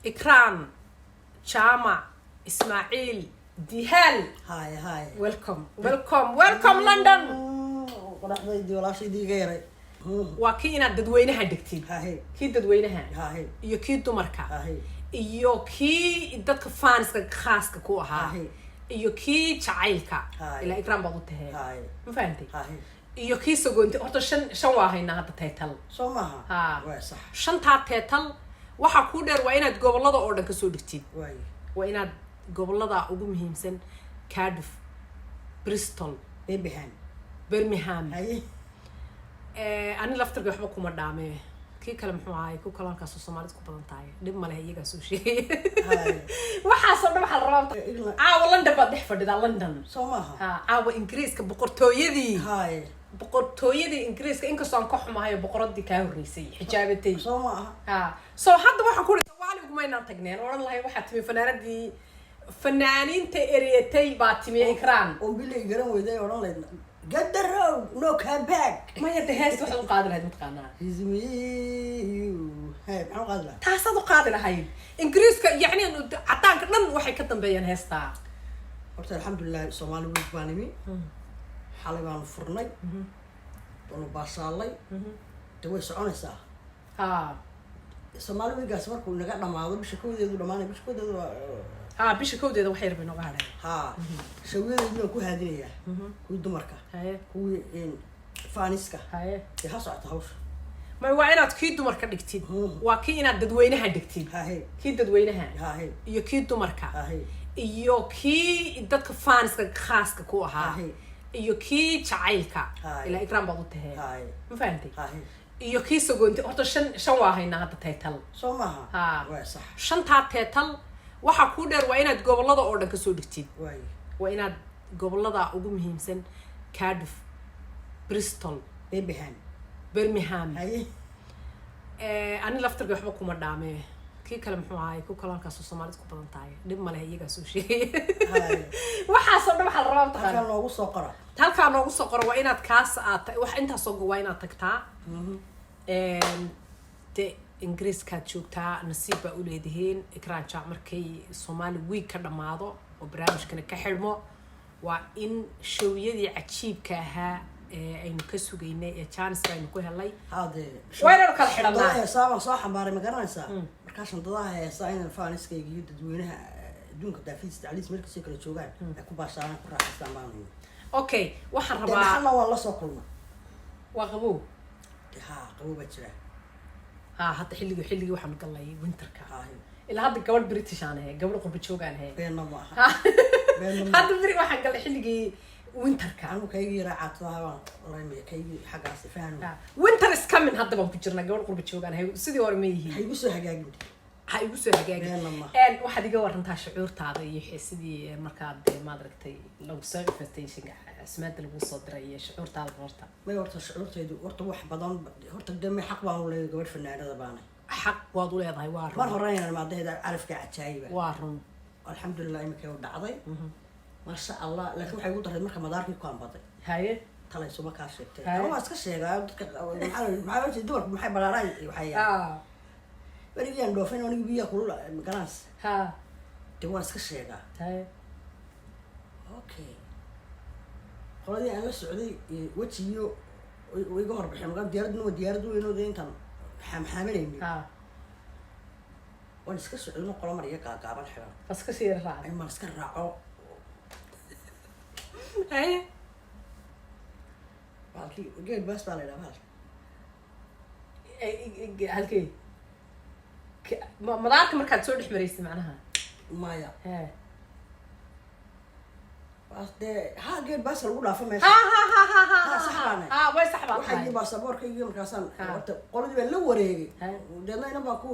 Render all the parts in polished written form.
إكرام شامع إسماعيل ديهال. هاي welcome London. قرحدي ولا شيء دي غيري وكينا ددوينها دكتين هاي كي ددوينها هاي iyo kii dumarka هاي iyo kii dadka faaniska khaaska ku ahaa هاي iyo kii jacaylka ila Ikram baad u tahay هاي ma fahanti هاي iyo kii sagoonti horta shan waa haynaa hadda title soo maaha ha waa sax shantaa title waxa ku dheer waa inaad gobolada oo dhan ka soo dhigtid waay waa inaad gobolada ugu muhiimsan Cardiff Bristol Birmingham هاي ani laftirka waxba kuma dhaame kii kale muxuu ahaay ku kala halkaas Soomaalidu ku badan tahay dhib ma leh iyaga soo sheegay waxa soo dhaw waxa la rabaa London baad dhex fadhidaa London soo maaha caawa Ingiriiska boqortooyadii هاي boqortooyadii Ingiriiska inkastoo aan ka xumahay boqoradii ka horeysay xijaabatay soo maaha soo hadda waxa ku dhigay waali ugu maynaan tagneen oran lahay waxa timi fanaanadii fanaaniinta eriyatay baa timi Ikram oo bilay garan weyday oran leedna get the road no come back ما يدهست واحد القادر هذا متقنع هزميو هاي محو قادر تاسد قادر هاي إنجليز يعني إنه عطانك نن واحد كتب بيان هستا قلت الحمد لله الصومالي ويبانيمي حالي بان فرني ونو باسالي توي سعونيسا الصومالي ويقاس مركو نقا دماادو بشكوديدو دماني بشكوديدو بيش كوديدا waxay rabeen uga hadhay shawiyada ku haadinaya ku dumarka ku faaniska ha socota hawsha ma waa inaad kii dumarka dhigtid waa kii inaad dadweynaha dhigtid kii dadweynaha iyo kii dumarka iyo kii dadka faaniska khaaska ku ahaa iyo kii jacaylka ila Ikram baad u tahay ma fahanti iyo kii sagoonti horta shan waa haynaa hadda title soo maaha waa sax shantaa title waxa ku dheer waa inaad gobolada oo dhan ka soo dhigtid waa inaad gobolada ugu muhiimsan Cardiff Bristol Birmingham ani laftirka waxba kuma dhaame kii kale muxuu ahaay ku kala halkaas Soomaalidu ku badan tahay dhib ma leh iyaga soo sheegay waxa soo dhaw waxa la rabaa halka noogu soo qoro waa inaad kaas aad wax inta soo waa inaad tagtaa ingiriiska joogtaa nasiib baa u leedahay Ikram Jaac markay Soomaali week ka dhamaado oo barnaamijkana ka xirmo waa in showyadii cajiibka ahaa aynu ka sugaynay ee chance aynu ku helay wayna kala xidhanaa sabab soo xambaaray ma garanaysaa markaas dadaha heesa in faaniskayga iyo dadweynaha adduunka daafis tacliis markay kala joogaan ay ku baashaan ku raaxaystaan baan okay waxaan rabaa dhaxalna waa la soo kulma waa qabow qabow baa jira hadda xilligii waxaan galay winterka ilaa hadda gabadh British aan ahay gabadh qurba joogaan ahay beenna ma hadda bari waxaan galay xilligii winterka anu kaygi raacadaha waan oranay kaygi xagaas faano winter is coming hadda baan ku jirnaa gabadh qurba joogaan ahay sidii hore ma yihiin hay igu soo hagaagin waxaad iga warantaa shucuurtaada iyo xiisadii markaad maad aragtay lagu soo invitation asmaad lagu soo diray iyo shucuurtaada horta ma horta shucuurtaydu horta wax badan horta dami xaq baan u leeyahay gabadh fanaanada baana xaq waad u leedahay waa run mar horeyna maadayda arifka cajaayiba waa run alxamdulillah imika u dhacday ma sha Allah laakiin waxay ugu daray marka madaarkii ku ambaday haye talay suma ka sheegtay ama iska sheegaa dadka maxaa dumarku maxay balaaray waxay barigaan dhoofin oo biyo kulul galaas waa iska sheegaa okay qoladii aan la socday wajiyo iga horbixin maga diyaaradu weynoo intaan xamxaaminayni waan iska socdino qolo mar iyo gaagaaban xiran iska sii raacay ma iska raaco halkii geed baas baa la yidhaha halkii madaarka markaad soo dhex maraysay macnaha maya de geed baas lagu dhaafo meesha way sax baa waxay baasaboorkayga markaasaan horta qoladii baa la wareegay deedna ina baa ku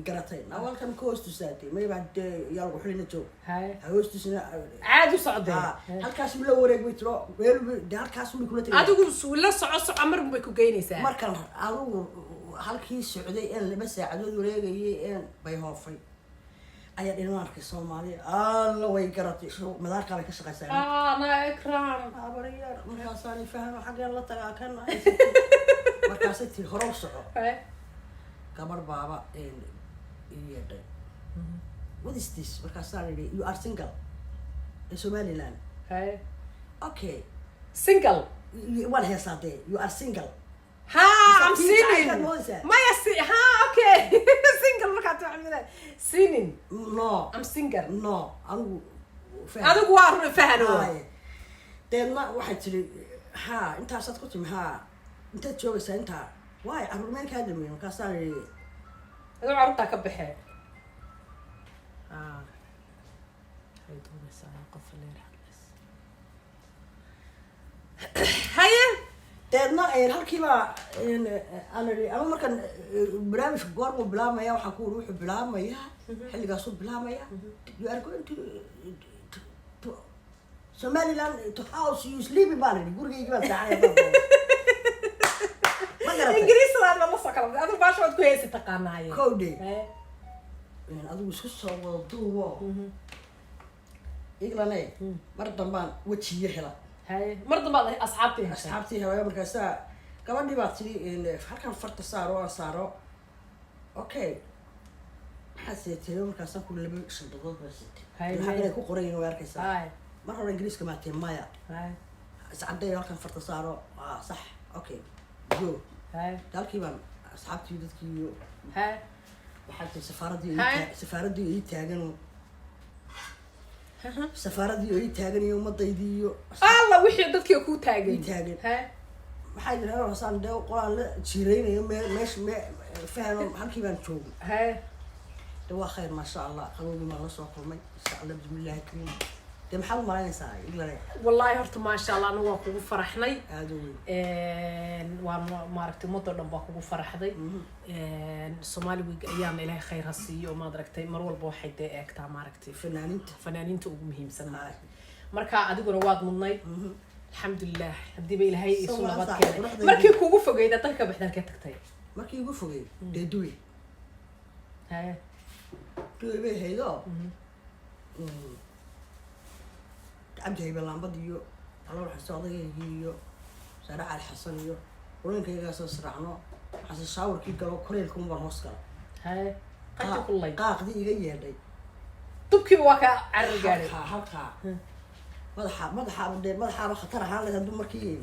garatay awalkan ka hoostusaatay mayba yaa lagu xulina joog hoostusina caadi u socday halkaas la wareeg way tiro de halkaas way kula tagay adigu la soco mar bay ku geynaysaa markan adigu halkii socday ee 2 saacadood wareegayay ee bay hoofay ayaa dhinaanka Soomaaliya alla way garatay madaarka ay ka shaqaysaa na Ikram abariyaar markaasaan fahmo xageen la tagaa kan markaas tii hore u soco gabar baaba yeedhay what is this markaasaan idhi you are single in Somaliland okay single waan heesaa dee you are single ha I'm singing maya ha okay single markaa tuxamida singing no I'm single no adigu waa run fahano deedna waxay tiri ha intaasaad ku timi ha intaad joogaysaa intaa waay carruurmeen kaa damey markaasaan idhi aduu carruurtaa ka baxee haye deedna halkiibaa aan idhi ama markan barnaamijka goormuu bilaabmaya waxaan ku uri wuxuu bilaabmayaa xilligaasuu bilaabmaya you are going to Somaliland to house you sleeping baan idhi gurigaygi baan saacay ingiriis waa la soo kala adigu baasha waad ku heesi taqaanaaye kowde adigu isku soo wada duubo iglane mar dambaan wejiyo hela mar dambaad asxaabtii hela markaasaa gabadhii baa tiri halkan farta saaro aan saaro okay maxaa seetay markaasaan ku laba shandadood baa seetay waxaa ku qorayin way arkaysaa mar hore ingiriiska maatee maya iscadday halkan farta saaro sax okay go dalkii baan asxaabtii dadkii iyo waxaa tii safaaradii ii taagan iyo umadaydii iyo alla wixii dadkii ku taagan maxay yidhahdeen hasaan dee qolaan la jiiraynayo meesha fahano halkii baan joogay de waa khayr maasha allah qabowgii maan la soo kulmay insha allah bismillahi kariim de maxaad u malaynaysaa iglane wallahi horta maasha allah anigu waa kugu faraxnay aada waan maaragtay ummadoo dhan baa kugu faraxday Somali Week ayaana ilaahay khayr ha siiyo oo maad aragtay mar walba waxay dee eegtaa maaragtay fanaaniinta ugu muhiimsan marka adiguna waad mudnay alxamdulilah hadiiba ilaahay isu nabad keenay markii kugu fogeyd aad ka baxdaan ka tagtay markii ugu fogeyd dee duwe bay haydo cabdi haybe laambad iyo alawr xasan odaygii iyo saare cali xasan iyo qurankaygaasoo israacno xasan shaawarkii galo koreylkuun baan hoos gala qaaqdii iga yeedhay dubkiiba waa ka carri gaadhay halkaa madaxaaba khatar ahaan lahayd hadduu markii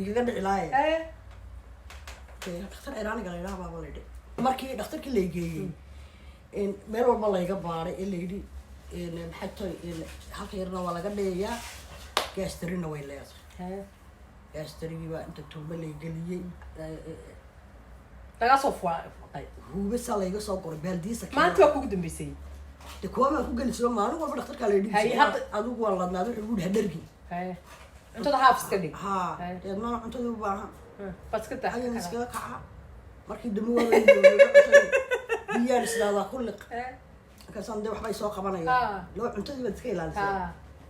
igaga dhici laaye dhakhtar iraaniga laydhaha baaba laydhi markii dhakhtarkii laygeeyey meel walba layga baaray ee layidhi maxay tahay halka yarna waa laga dhigayaa gaastarina way leedahay gaastarigii baa inta tuuba laygeliyey laga soo fuuqay huubasaa layga soo qoray baaldiisa maanta waa kugu dambeysay de kuwamaan ku gelisiro maalin walba dhakhtarkaa layidhi adigu waa ladnaad wuxuu guudhi hadhargi cuntada haafs ka dhig deedna cuntadii u baahan ayan iskaga kaca markii dambe waa biyaan isdaadaa ku liq markaasaan dee waxbay soo qabanayaan loo cuntadii baad iska ilaalisay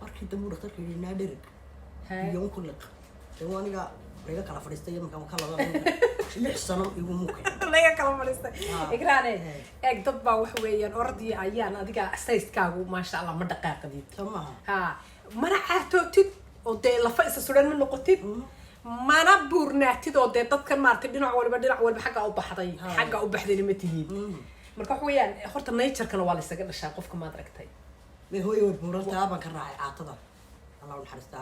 markii dambe u dhakhtarka yidhi naa dhereg biyoon ku liq dee aniga laga kala fadhiistay markaan ka laba 6 sano igu mukay laga kala fadhiistay igraane eeg dad baa wax weeyaan ordii ayaan adiga sayskaagu maasha allah ma dhaqaaqdid tamaha mana caatootid oo dee lafa isa suran ma noqotid mana buurnaatid oo dee dadkan maartay dhinac walba xagga u baxday ma tihiin marka wax weeyaan horta nature-kana waa la isaga dhashaa qofka maad aragtay way hooyo way buuranta aabaan ka raacay caatada allah u naxariista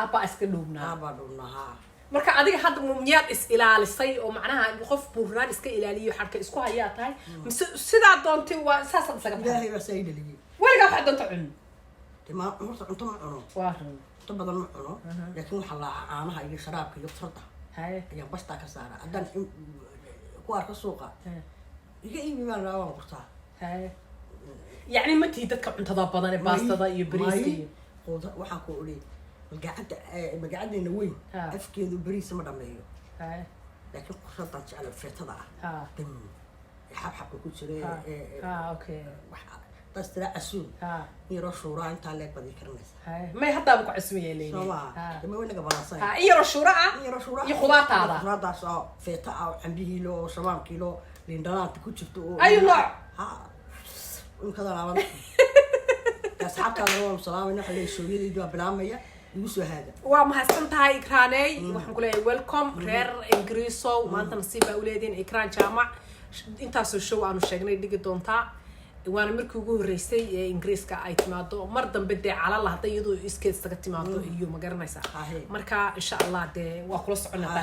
aabaa iska dhuubnaa marka adiga hadda miyaad is ilaalisay oo macnaha qof buurnaan iska ilaaliyo xarka isku hayaa tahay mise sidaa doontay waa saas isaga ilaahay baa say dhaliyay weligaa wax doonta cun ma horta cunto ma cuno waa run cunto badan ma cuno laakiin waxaa la caanaha iyo sharaabka iyo farda ayaan bastaa ka saara haddaan ku arko suuqa iga iibi baan raawaan qurtaa yacni ma tihi dadka cuntada badan ee baastada iyo bariiska iyo waxaan ku odhi magacadayna weyn afkeedu bariisa ma dhameeyo laakiin quradan jecel feetada ah xabxabka ku jira dastira casuun iyaroo shuuraa intaa leeg baad ii karinaysa may haddaaba ku cusmaya leeyihin sooma way naga balansan iyaroo shuura ah iyo khudaartaadaas oo feeta ah cambihiilo oo shabaabkiilo lindhanaanta ku jirto oo ayu nooc inkada laaban asxaabtaada waan salaamayna waxa leeyahay shooyadaydu waa bilaamaya igu soo haada waa mahadsan tahay ikraaney waxaan ku leeyahay welcome reer ingiriisow maanta nasiib baa u leediin ikraan jaamac intaasoo show aanu sheegnay dhigi doontaa waana markii ugu horeysay ee ingiriiska ay timaado mar dambe dee calala hadday iyadoo iskeed isaga timaado iyo ma garanaysaa marka insha allah dee waa kula soconaa